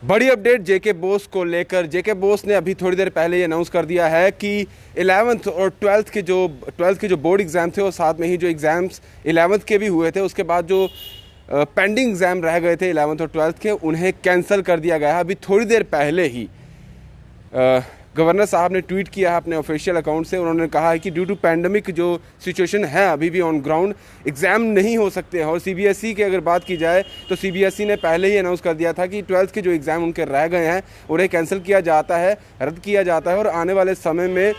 बड़ी अपडेट जेके बोस को लेकर। जेके बोस ने अभी थोड़ी देर पहले ये अनाउंस कर दिया है कि 11th और 12th के जो बोर्ड एग्ज़ाम थे और साथ में ही जो एग्ज़ाम्स 11th के भी हुए थे, उसके बाद जो पेंडिंग एग्ज़ाम रह गए थे 11th और 12th के, उन्हें कैंसिल कर दिया गया है। अभी थोड़ी देर पहले ही गवर्नर साहब ने ट्वीट किया है अपने ऑफिशियल अकाउंट से। उन्होंने कहा है कि ड्यू टू पैंडमिक जो सिचुएशन है अभी भी ऑन ग्राउंड एग्ज़ाम नहीं हो सकते हैं। और सीबीएसई की अगर बात की जाए तो सीबीएसई ने पहले ही अनाउंस कर दिया था कि 12th के जो एग्ज़ाम उनके रह गए हैं उन्हें कैंसिल किया जाता है, रद्द किया जाता है। और आने वाले समय में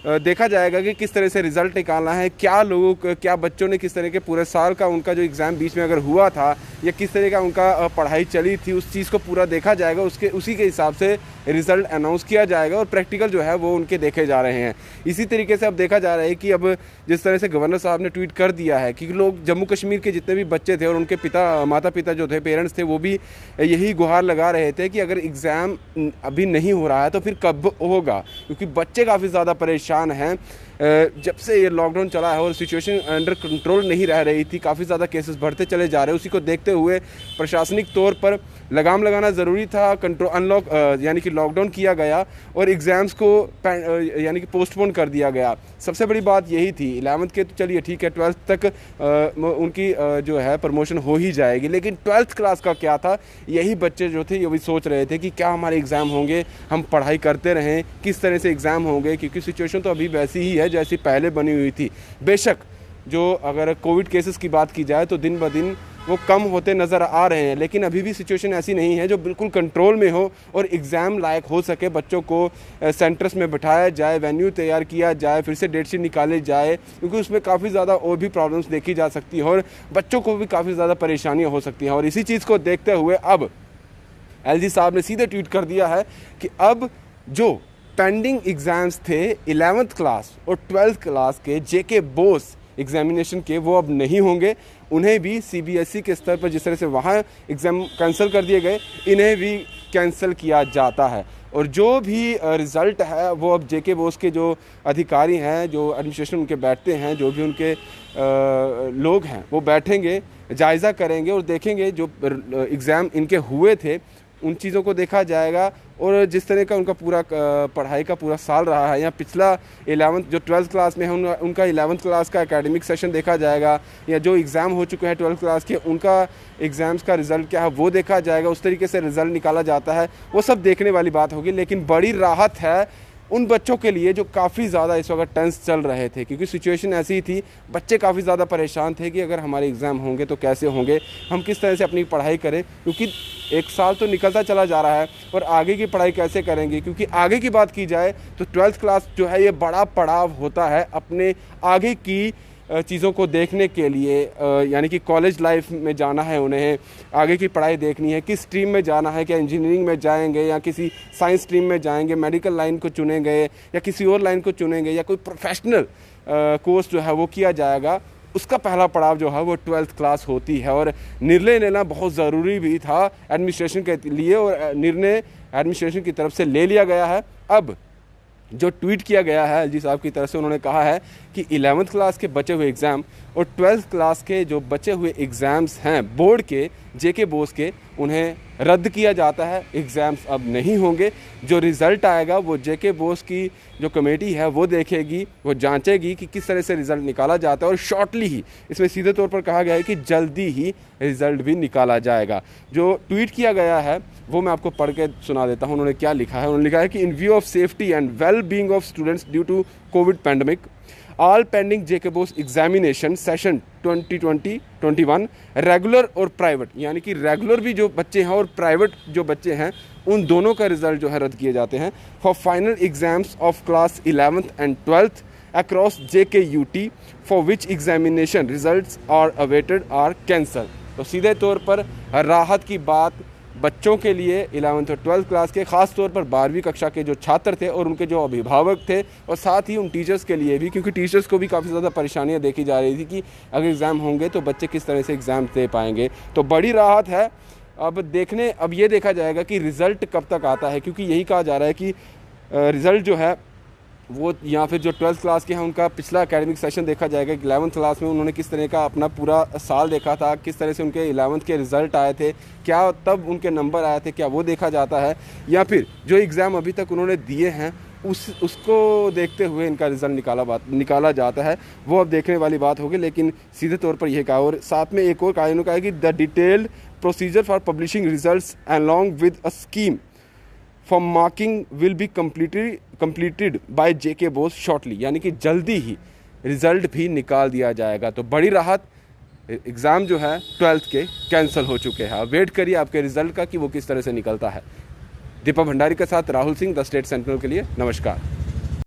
देखा जाएगा कि किस तरह से रिज़ल्ट निकालना है, क्या बच्चों ने किस तरह के पूरे साल का उनका जो एग्ज़ाम बीच में अगर हुआ था या किस तरह का उनका पढ़ाई चली थी, उस चीज़ को पूरा देखा जाएगा। उसी के हिसाब से रिज़ल्ट अनाउंस किया जाएगा और प्रैक्टिकल जो है वो उनके देखे जा रहे हैं। इसी तरीके से अब देखा जा रहा है कि अब जिस तरह से गवर्नर साहब ने ट्वीट कर दिया है कि लोग जम्मू कश्मीर के जितने भी बच्चे थे और उनके माता पिता जो थे, पेरेंट्स थे, वो भी यही गुहार लगा रहे थे कि अगर एग्ज़ाम अभी नहीं हो रहा है तो फिर कब होगा, क्योंकि बच्चे काफ़ी ज़्यादा परेशान हैं। जब से ये लॉकडाउन चला है और सिचुएशन अंडर कंट्रोल नहीं रह रही थी, काफ़ी ज़्यादा केसेस बढ़ते चले जा रहे हैं। उसी को देखते हुए प्रशासनिक तौर पर लगाम लगाना ज़रूरी था। यानी कि लॉकडाउन किया गया और एग्ज़ाम्स को यानी कि पोस्टपोन कर दिया गया। सबसे बड़ी बात यही थी। 11th के तो चलिए ठीक है, 12th तक उनकी जो है प्रमोशन हो ही जाएगी, लेकिन 12th क्लास का क्या था, यही बच्चे जो थे ये भी सोच रहे थे कि क्या हमारे एग्ज़ाम होंगे, हम पढ़ाई करते रहें, किस तरह से एग्ज़ाम होंगे, क्योंकि सिचुएशन तो अभी वैसी ही है जैसी पहले बनी हुई थी। बेशक जो अगर कोविड केसेस की बात की जाए तो दिन ब दिन वो कम होते नज़र आ रहे हैं, लेकिन अभी भी सिचुएशन ऐसी नहीं है जो बिल्कुल कंट्रोल में हो और एग्ज़ाम लायक हो सके। बच्चों को सेंटर्स में बिठाया जाए, वेन्यू तैयार किया जाए, फिर से डेट शीट निकाले जाए, क्योंकि उसमें काफ़ी ज़्यादा और भी प्रॉब्लम्स देखी जा सकती है और बच्चों को भी काफ़ी ज़्यादा परेशानियाँ हो सकती हैं। और इसी चीज़ को देखते हुए अब एलजी साहब ने सीधे ट्वीट कर दिया है कि अब जो पेंडिंग एग्ज़ाम्स थे 11th क्लास और 12th क्लास के जेके बोस एग्जामिनेशन के, वो अब नहीं होंगे। उन्हें भी सीबीएसई के स्तर पर जिस तरह से वहाँ एग्ज़ाम कैंसिल कर दिए गए, इन्हें भी कैंसिल किया जाता है। और जो भी रिज़ल्ट है वो अब जेके बोस के जो अधिकारी हैं, जो एडमिनिस्ट्रेशन उनके बैठते हैं, जो भी उनके लोग हैं, वो बैठेंगे, जायज़ा करेंगे और देखेंगे जो एग्ज़ाम इनके हुए थे उन चीज़ों को देखा जाएगा। और जिस तरह का उनका पूरा पढ़ाई का पूरा साल रहा है, या पिछला 11th जो 12th क्लास में है उनका 11th क्लास का एकेडमिक सेशन देखा जाएगा, या जो एग्ज़ाम हो चुके हैं 12th क्लास के उनका एग्ज़ाम्स का रिज़ल्ट क्या है वो देखा जाएगा। उस तरीके से रिज़ल्ट निकाला जाता है, वो सब देखने वाली बात होगी। लेकिन बड़ी राहत है उन बच्चों के लिए जो काफ़ी ज़्यादा इस वक्त टेंस चल रहे थे, क्योंकि सिचुएशन ऐसी थी, बच्चे काफ़ी ज़्यादा परेशान थे कि अगर हमारे एग्ज़ाम होंगे तो कैसे होंगे, हम किस तरह से अपनी पढ़ाई करें, क्योंकि एक साल तो निकलता चला जा रहा है और आगे की पढ़ाई कैसे करेंगे। क्योंकि आगे की बात की जाए तो 12th क्लास जो है ये बड़ा पड़ाव होता है अपने आगे की चीज़ों को देखने के लिए। यानी कि कॉलेज लाइफ में जाना है, उन्हें आगे की पढ़ाई देखनी है, किस स्ट्रीम में जाना है, क्या इंजीनियरिंग में जाएंगे या किसी साइंस स्ट्रीम में जाएंगे, मेडिकल लाइन को चुनेंगे या किसी और लाइन को चुनेंगे, या कोई प्रोफेशनल कोर्स जो है वो किया जाएगा। उसका पहला पड़ाव जो है वो 12th क्लास होती है। और निर्णय लेना बहुत ज़रूरी भी था एडमिनिस्ट्रेशन के लिए, और निर्णय एडमिनिस्ट्रेशन की तरफ से ले लिया गया है। अब जो ट्वीट किया गया है एलजी साहब की तरफ से, उन्होंने कहा है कि 11th क्लास के बचे हुए एग्ज़ाम और 12th क्लास के जो बचे हुए एग्ज़ाम्स हैं बोर्ड के, जेके बोस के, उन्हें रद्द किया जाता है। एग्ज़ाम्स अब नहीं होंगे। जो रिज़ल्ट आएगा वो जेके बोस की जो कमेटी है वो देखेगी, वो जांचेगी कि किस तरह से रिज़ल्ट निकाला जाता है। और शॉर्टली ही, इसमें सीधे तौर पर कहा गया है कि जल्दी ही रिज़ल्ट भी निकाला जाएगा। जो ट्वीट किया गया है वो मैं आपको पढ़ के सुना देता हूँ। उन्होंने क्या लिखा है, उन्होंने लिखा है कि in view of safety and well being of students due to covid pandemic, all pending JK BOSE examination session 2020-21 regular और प्राइवेट, यानी कि रेगुलर भी जो बच्चे हैं और प्राइवेट जो बच्चे हैं, उन दोनों का रिजल्ट जो है रद्द किए जाते हैं। For final exams of class 11th and 12th across JKUT for which examination results are awaited are cancel. तो सीधे तौर पर राहत की बात बच्चों के लिए 11th और 12th क्लास के, ख़ास तौर पर 12वीं कक्षा के जो छात्र थे और उनके जो अभिभावक थे, और साथ ही उन टीचर्स के लिए भी, क्योंकि टीचर्स को भी काफ़ी ज़्यादा परेशानियां देखी जा रही थी कि अगर एग्ज़ाम होंगे तो बच्चे किस तरह से एग्ज़ाम दे पाएंगे। तो बड़ी राहत है। अब ये देखा जाएगा कि रिज़ल्ट कब तक आता है, क्योंकि यही कहा जा रहा है कि रिज़ल्ट जो है वो या फिर जो 12th क्लास के हैं उनका पिछला एकेडमिक सेशन देखा जाएगा कि 11th क्लास में उन्होंने किस तरह का अपना पूरा साल देखा था, किस तरह से उनके 11th के रिज़ल्ट आए थे, क्या तब उनके नंबर आए थे, क्या वो देखा जाता है, या फिर जो एग्ज़ाम अभी तक उन्होंने दिए हैं उसको देखते हुए इनका रिज़ल्ट निकाला जाता है। वो अब देखने वाली बात होगी, लेकिन सीधे तौर पर यह कहा। और साथ में एक और कानून का है कि the detailed procedure for publishing results along with a scheme for marking will be completed by JK Bose shortly, यानी कि जल्दी ही रिज़ल्ट भी निकाल दिया जाएगा। तो बड़ी राहत, एग्ज़ाम जो है 12th के कैंसिल हो चुके हैं। वेट करिए आपके रिज़ल्ट का कि वो किस तरह से निकलता है। दीपक भंडारी के साथ Rahul Singh, the state sentinel के लिए नमस्कार।